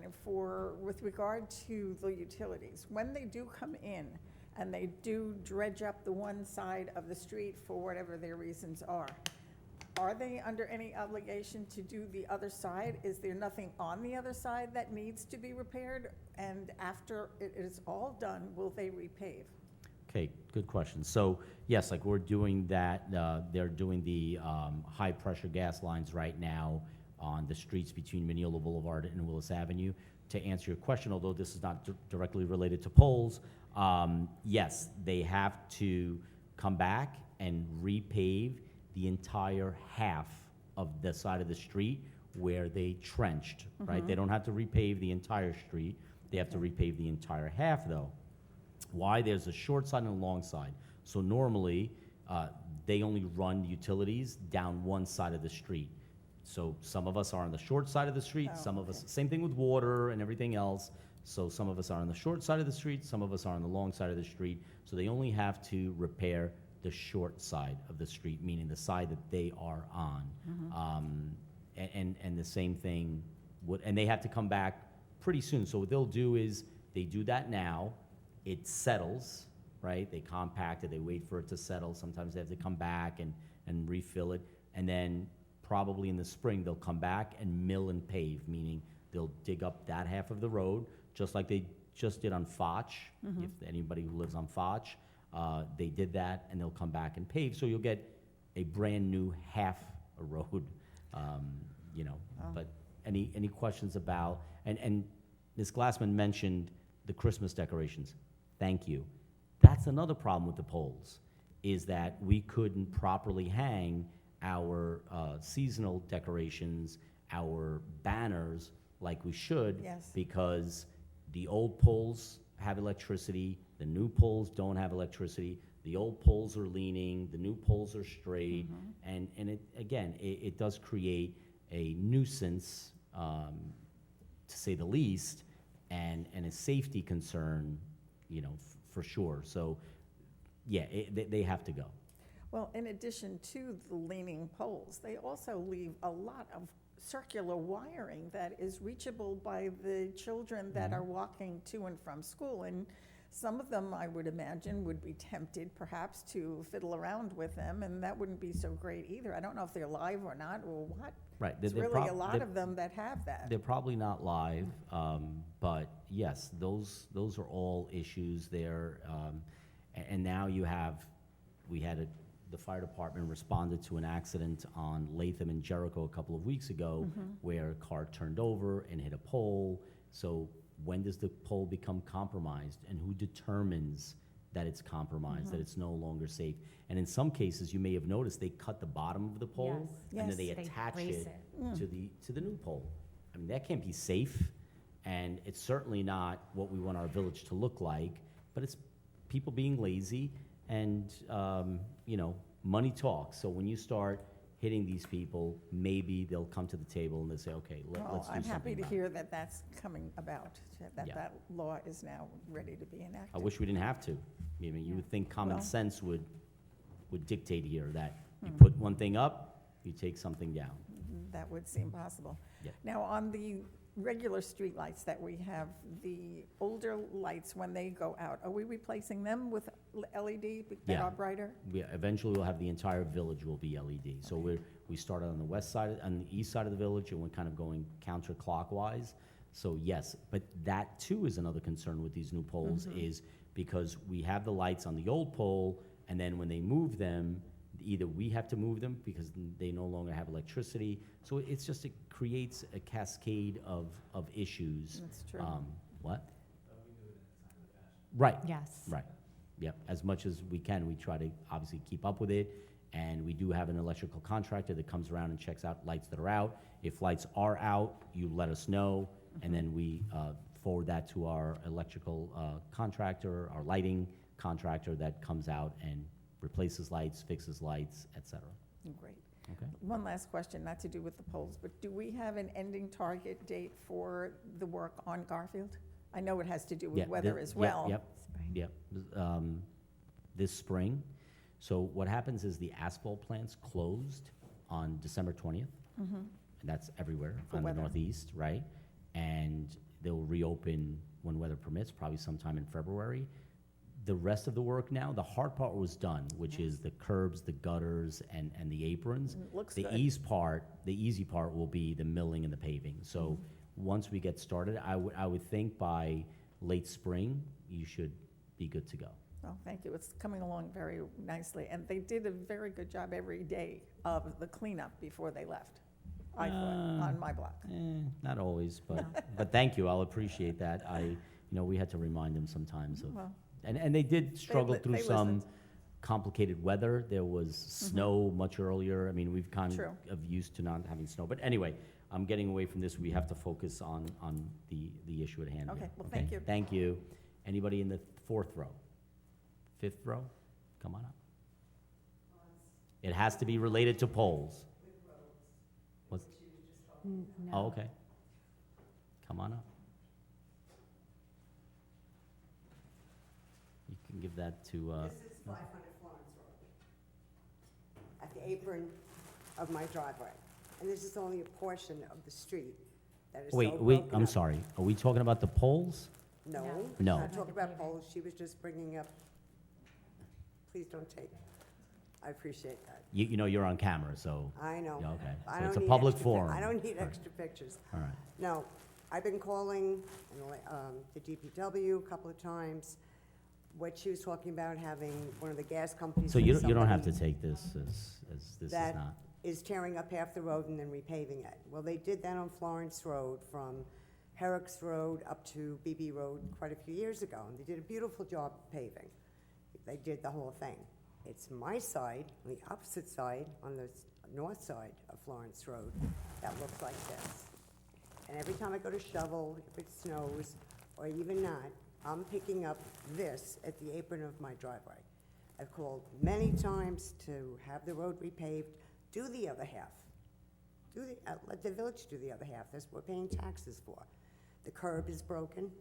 with regard to the utilities. When they do come in and they do dredge up the one side of the street for whatever their reasons are they under any obligation to do the other side? Is there nothing on the other side that needs to be repaired? And after it is all done, will they repave? Okay, good question. So, yes, like we're doing that, they're doing the high-pressure gas lines right now on the streets between Mineola Boulevard and Willis Avenue. to answer your question, although this is not directly related to polls, yes, they have to come back and repave the entire half of the side of the street where they trenched, right? They don't have to repave the entire street. They have to repave the entire half, though. Why? There's a short side and a long side. So normally, they only run utilities down one side of the street. So some of us are on the short side of the street, Oh, some of us, okay. same thing with water and everything else. So some of us are on the short side of the street, some of us are on the long side of the street. So they only have to repair the short side of the street, meaning the side that they are on. And the same thing and they have to come back pretty soon. So what they'll do is, they do that now, it settles, right? They compact it, they wait for it to settle. Sometimes they have to come back and refill it. And then probably in the spring, they'll come back and mill and pave, meaning they'll dig up that half of the road, just like they just did on Foch. If anybody who lives on Foch, they did that, and they'll come back and pave. So you'll get a brand-new half a road, you know. But any questions about, and Ms. Glassman mentioned the Christmas decorations. Thank you. That's another problem with the poles, is that we couldn't properly hang our seasonal decorations, our banners like we should. Yes. Because the old poles have electricity, the new poles don't have electricity. The old poles are leaning, the new poles are straight, and it, again, it does create a nuisance, to say the least, and a safety concern, you know, for sure. So, yeah, they have to go. Well, in addition to the leaning poles, they also leave a lot of circular wiring that is reachable by the children that are walking to and from school. And some of them, I would imagine, would be tempted perhaps to fiddle around with them, and that wouldn't be so great either. I don't know if they're live or not, or what. Right. There's really a lot of them that have that. They're probably not live, but yes, those are all issues there. And now the fire department responded to an accident on Latham and Jericho a couple of weeks ago, where a car turned over and hit a pole. So when does the pole become compromised, and who determines that it's compromised, that it's no longer safe? And in some cases, you may have noticed, they cut the bottom of the pole, Yes. and then they Yes. They attach brace it it. to the new pole. I mean, that can't be safe, and it's certainly not what we want our village to look like, but it's people being lazy, and, you know, money talks. So when you start hitting these people, maybe they'll come to the table and they say, okay, let's do Well, something I'm happy to about it. hear that that's coming about, that Yeah. that law is now ready to be I enacted. wish we didn't have to. I mean, you would think common Well- sense would dictate here that you put one thing up, you take something down. That would seem possible. Yeah. Now, on the regular streetlights that we have, the older lights, when they go out, are we replacing them with LED that Yeah. are brighter? Eventually, we'll have the entire village will be LED. So we started on the west side, on the east side of the village, and we're kind of going counterclockwise. So yes, but that too is another concern with these new poles, is because we have the lights on the old pole, and then when they move them, either we have to move them because they no longer have electricity. So it's just, it creates a cascade of issues. That's true. What? Right. Yes. Right. Yep. As much as we can, we try to obviously keep up with it. And we do have an electrical contractor that comes around and checks out lights that are out. If lights are out, you let us know, and then we forward that to our electrical contractor, our lighting contractor that comes out and replaces lights, fixes lights, et cetera. Great. Okay? One last question, not to do with the polls, but do we have an ending target date for the work on Garfield? I know it has to do Yeah, with weather as yep, well. Yep, Spring. yep. This spring. So what happens is the asphalt plants closed on December 20th. And that's everywhere For on weather. the northeast, right? And they'll reopen when weather permits, probably sometime in February. The rest of the work now, the hard part was done, which is the curbs, the gutters, and the aprons. Looks The good. the easy part will be the milling and the paving. So once we get started, I would think by late spring, you should be good to go. Oh, thank you. It's coming along very nicely. And they did a very good job every day of the cleanup before they left. I thought, on my block. Not always, but thank you, I'll appreciate that. We had to remind them sometimes of, Well, and they did struggle li- through they some listened. complicated weather. There was snow much earlier. I mean, we've kind True. of used to not having snow. But anyway, I'm getting away from this. We have to focus on the issue at hand here. Okay, well, thank you. Thank you. Anybody in the fourth row? Fifth row? Come on up. It has to be related to polls. What's, No. oh, okay. Come on up. You can give that to, This is 500 Florence Road, at the apron of my driveway. And this is only a portion of the street that is so wait, broken I'm up. sorry. Are we talking about the polls? No, No. not talking about polls, she was just bringing up, please don't take, I appreciate that. You know you're on camera, so, I know. yeah, okay. I So it's a don't need public extra forum. I don't need All right. extra pictures. All right. No, I've been calling the DPW a couple of times. What she was talking about, having one of the gas companies. So or you don't have to somebody take this as this is that not. is tearing up half the road and then repaving it. Well, they did that on Florence Road from Herrick's Road up to BB Road quite a few years ago, and they did a beautiful job paving. They did the whole thing. It's my side, on the opposite side, on the north side of Florence Road, that looks like this. And every time I go to shovel, if it snows, or even not, I'm picking up this at the apron of my driveway. I've called many times to have the road repaved, do the other half. Let the village do the other half, that's what we're paying taxes for. The curb is broken,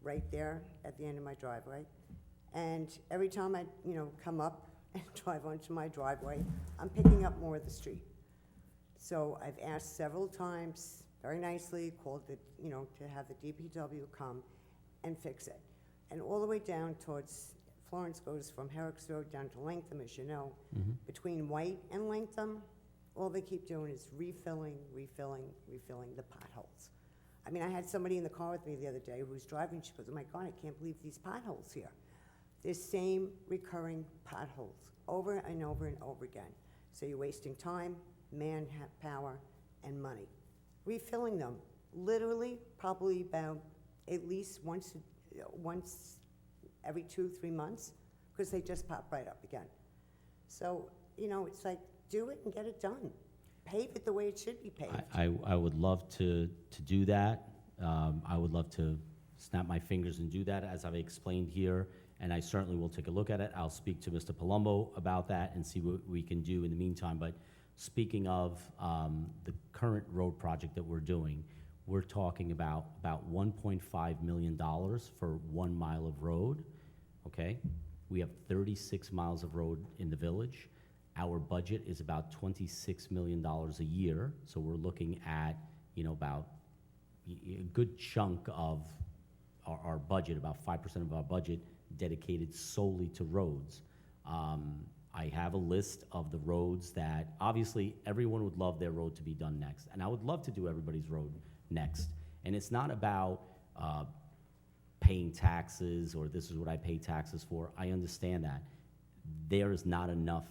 right there at the end of my driveway. And every time I, come up and drive onto my driveway, I'm picking up more of the street. So I've asked several times, very nicely, called to have the DPW come and fix it. And all the way down towards, Florence goes from Herrick's Road down to Langham, as you know. Between White and Langham, all they keep doing is refilling the potholes. I mean, I had somebody in the car with me the other day who was driving, she goes, oh my God, I can't believe these potholes here. The same recurring potholes, over and over and over again. So you're wasting time, manpower, and money. Refilling them, literally, probably about at least once every 2-3 months, because they just pop right up again. So, it's like, do it and get it done. Pave it the way it should be paved. I would love to do that. I would love to snap my fingers and do that, as I've explained here, and I certainly will take a look at it. I'll speak to Mr. Palumbo about that and see what we can do in the meantime. But speaking of the current road project that we're doing, we're talking about $1.5 million for 1 mile of road, okay? We have 36 miles of road in the village. Our budget is about $26 million a year, so we're looking at, about a good chunk of our budget, about 5% of our budget dedicated solely to roads. I have a list of the roads that, obviously, everyone would love their road to be done next, and I would love to do everybody's road next. And it's not about paying taxes or this is what I pay taxes for. I understand that. There is not enough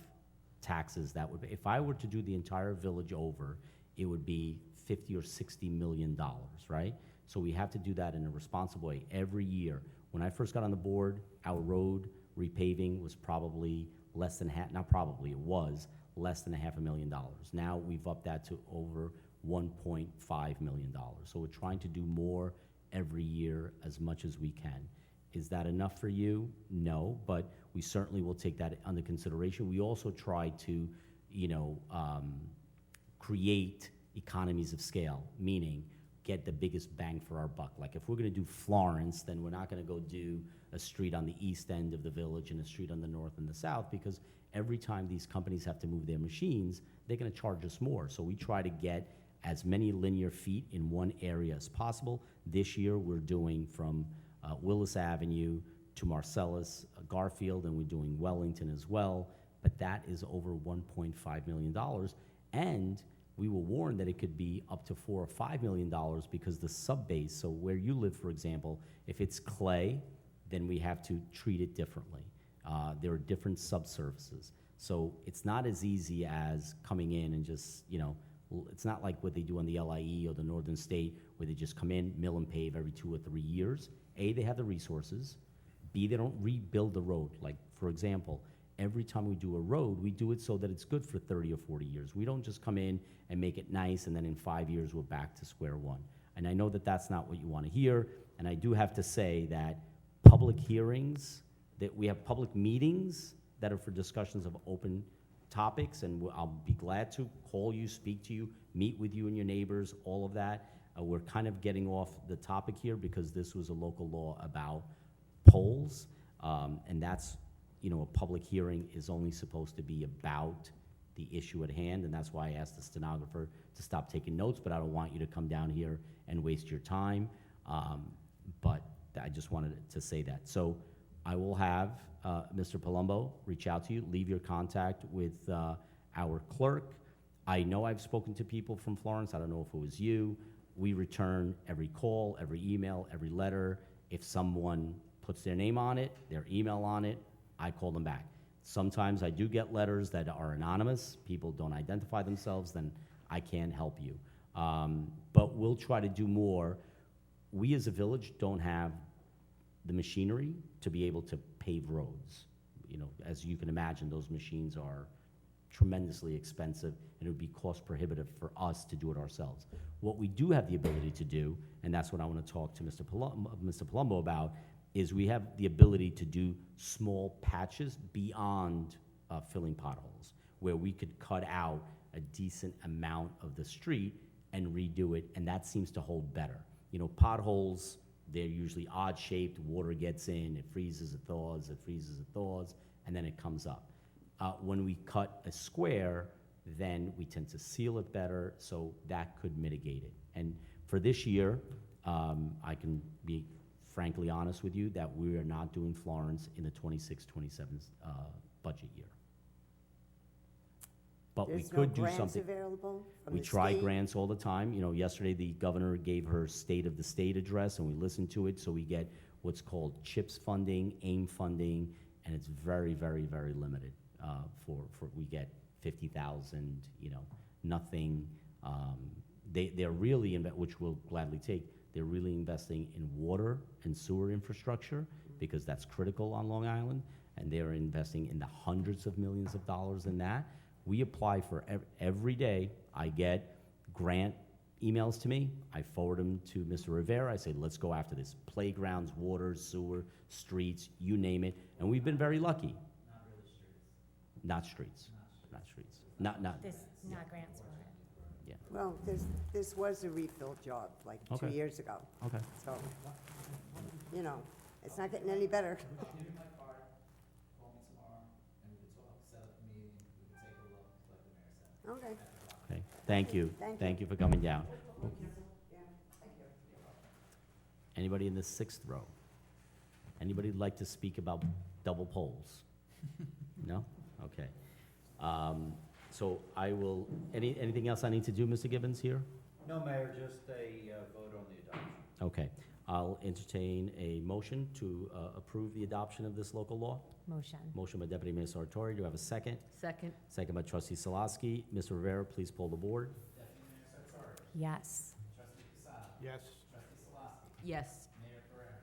taxes that would be, if I were to do the entire village over, it would be $50 or $60 million, right? So we have to do that in a responsible way every year. When I first got on the board, our road repaving was probably less than half, not probably, it was less than $500,000. Now we've upped that to over $1.5 million. So we're trying to do more every year as much as we can. Is that enough for you? No, but we certainly will take that under consideration. We also try to, create economies of scale, meaning get the biggest bang for our buck. Like if we're gonna do Florence, then we're not gonna go do a street on the east end of the village and a street on the north and the south, because every time these companies have to move their machines, they're gonna charge us more. So we try to get as many linear feet in one area as possible. This year, we're doing from Willis Avenue to Marcellus, Garfield, and we're doing Wellington as well, but that is over $1.5 million. And we were warned that it could be up to $4 or $5 million because the subbase, so where you live, for example, if it's clay, then we have to treat it differently. There are different subsurfaces. So it's not as easy as coming in and just, It's not like what they do on the LIE or the Northern State, where they just come in, mill and pave every 2 or 3 years. A, they have the resources. B, they don't rebuild the road. Like, for example, every time we do a road, we do it so that it's good for 30 or 40 years. We don't just come in and make it nice, and then in 5 years, we're back to square one. And I know that that's not what you want to hear, and I do have to say that public hearings, that we have public meetings that are for discussions of open topics, and I'll be glad to call you, speak to you, meet with you and your neighbors, all of that. We're kind of getting off the topic here because this was a local law about polls, and that's, you know, a public hearing is only supposed to be about the issue at hand, and that's why I asked the stenographer to stop taking notes, but I don't want you to come down here and waste your time. But I just wanted to say that. So I will have Mr. Palumbo reach out to you, leave your contact with our clerk. I know I've spoken to people from Florence. I don't know if it was you. We return every call, every email, every letter. If someone puts their name on it, their email on it, I call them back. Sometimes I do get letters that are anonymous. People don't identify themselves, then I can't help you. But we'll try to do more. We as a village don't have the machinery to be able to pave roads. You know, as you can imagine, those machines are tremendously expensive, and it would be cost prohibitive for us to do it ourselves. What we do have the ability to do, and that's what I want to talk to Mr. Palumbo about, is we have the ability to do small patches beyond filling potholes, where we could cut out a decent amount of the street and redo it, and that seems to hold better. You know, potholes, they're usually odd-shaped, water gets in, it freezes, it thaws, it freezes, it thaws, and then it comes up. When we cut a square, then we tend to seal it better, so that could mitigate it. And for this year, I can be frankly honest with you that we are not doing Florence in the 26-27 budget year. But we could do something. There's no grants available from We the try state? grants all the time. You know, yesterday the governor gave her State of the State address, and we listened to it, so we get what's called CHIPS funding, AIM funding, and it's very, very, very limited. We get 50,000, you know, nothing. They're really, which we'll gladly take, they're really investing in water and sewer infrastructure because that's critical on Long Island, and they're investing in the hundreds of millions of dollars in that. We apply for every day. I get grant emails to me. I forward them to Mr. Rivera. I say, let's go after this. Playgrounds, water, sewer, streets, you name it. And we've been very lucky. Not streets. Not streets. Not. This, not grants for it. Yeah. Well, this was a refill job like Okay. 2 years ago, Okay. so, you know, it's not getting any better. Okay. Okay. Thank you. Thank you. Thank you for coming down. Anybody in the 6th row? Anybody like to speak about double poles? No? Okay. So I will, anything else I need to do, Mr. Gibbons, here? No, Mayor, just a vote on the adoption. Okay. I'll entertain a motion to approve the adoption of this local law. Motion. Motion by Deputy Mayor Sartori. Do I have a second? Second. Second by Trustee Salaski. Mr. Rivera, please poll the board. Yes. Yes. Yes.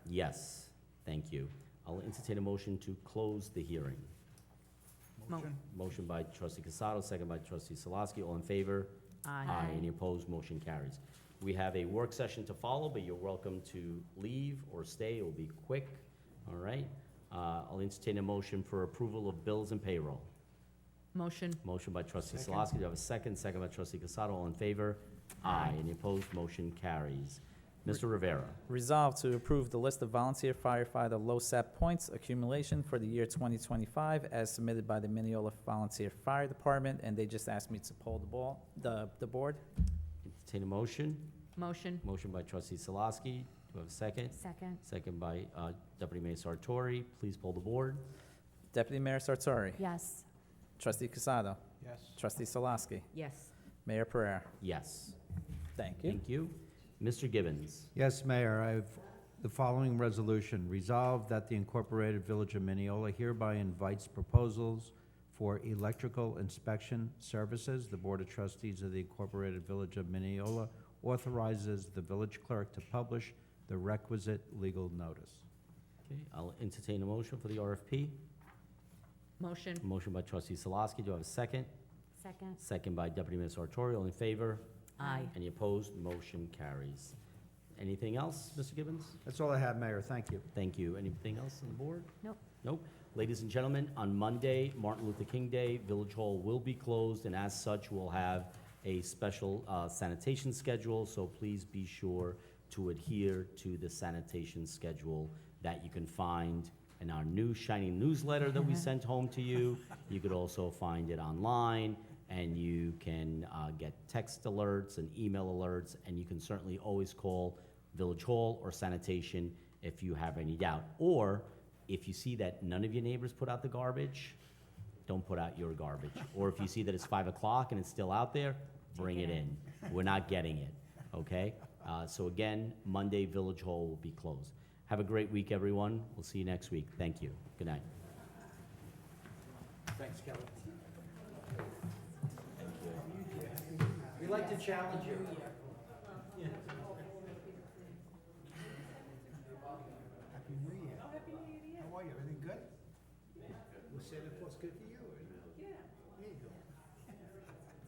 Yes. Thank you. I'll entertain a motion to close the hearing. Motion. Motion by Trustee Casado, second by Trustee Salaski. All in favor? Aye. Any opposed? Motion carries. We have a work session to follow, but you're welcome to leave or stay. It will be quick. All right? I'll entertain a motion for approval of bills and payroll. Motion. Motion by Trustee Second. Salaski. Do I have a second? Second by Trustee Casado. All in favor? Aye. Any opposed? Motion carries. Mr. Rivera. Resolved to approve the list of volunteer firefighter LoSAP points accumulation for the year 2025 as submitted by the Mineola Volunteer Fire Department, and they just asked me to poll the board. Entertain a motion. Motion. Motion by Trustee Salaski. Do I have a second? Second. Second by Deputy Mayor Sartori. Please poll the board. Deputy Mayor Sartori. Yes. Trustee Casado. Yes. Trustee Salaski. Yes. Mayor Pereira. Yes. Thank you. Thank you. Mr. Gibbons. Yes, Mayor, I have the following resolution. Resolved that the Incorporated Village of Mineola hereby invites proposals for electrical inspection services. The Board of Trustees of the Incorporated Village of Mineola authorizes the village clerk to publish the requisite legal notice. Okay, I'll entertain a motion for the RFP. Motion. Motion by trustee Salaski. Do I have a second? Second. Second by deputy mayor Sartori. All in favor? Aye. Any opposed? Motion carries. Anything else, Mr. Gibbons? That's all I have, Mayor. Thank you. Thank you. Anything else on the board? Nope. Nope. Ladies and gentlemen, on Monday, Martin Luther King Day, Village Hall will be closed, and as such, we'll have a special sanitation schedule, so please be sure to adhere to the sanitation schedule that you can find in our new shiny newsletter that we sent home to you. You could also find it online, and you can get text alerts and email alerts, and you can certainly always call Village Hall or sanitation if you have any doubt. Or if you see that none of your neighbors put out the garbage, don't put out your garbage. Or if you see that it's 5 o'clock and it's still out there, bring it in. We're not getting it, okay? So again, Monday, Village Hall will be closed. Have a great week, everyone. We'll see you next week. Thank you. Good night. Thanks, Kelly. We like to challenge you. Happy New Year. How are you? Everything good? Was Santa Claus good for you?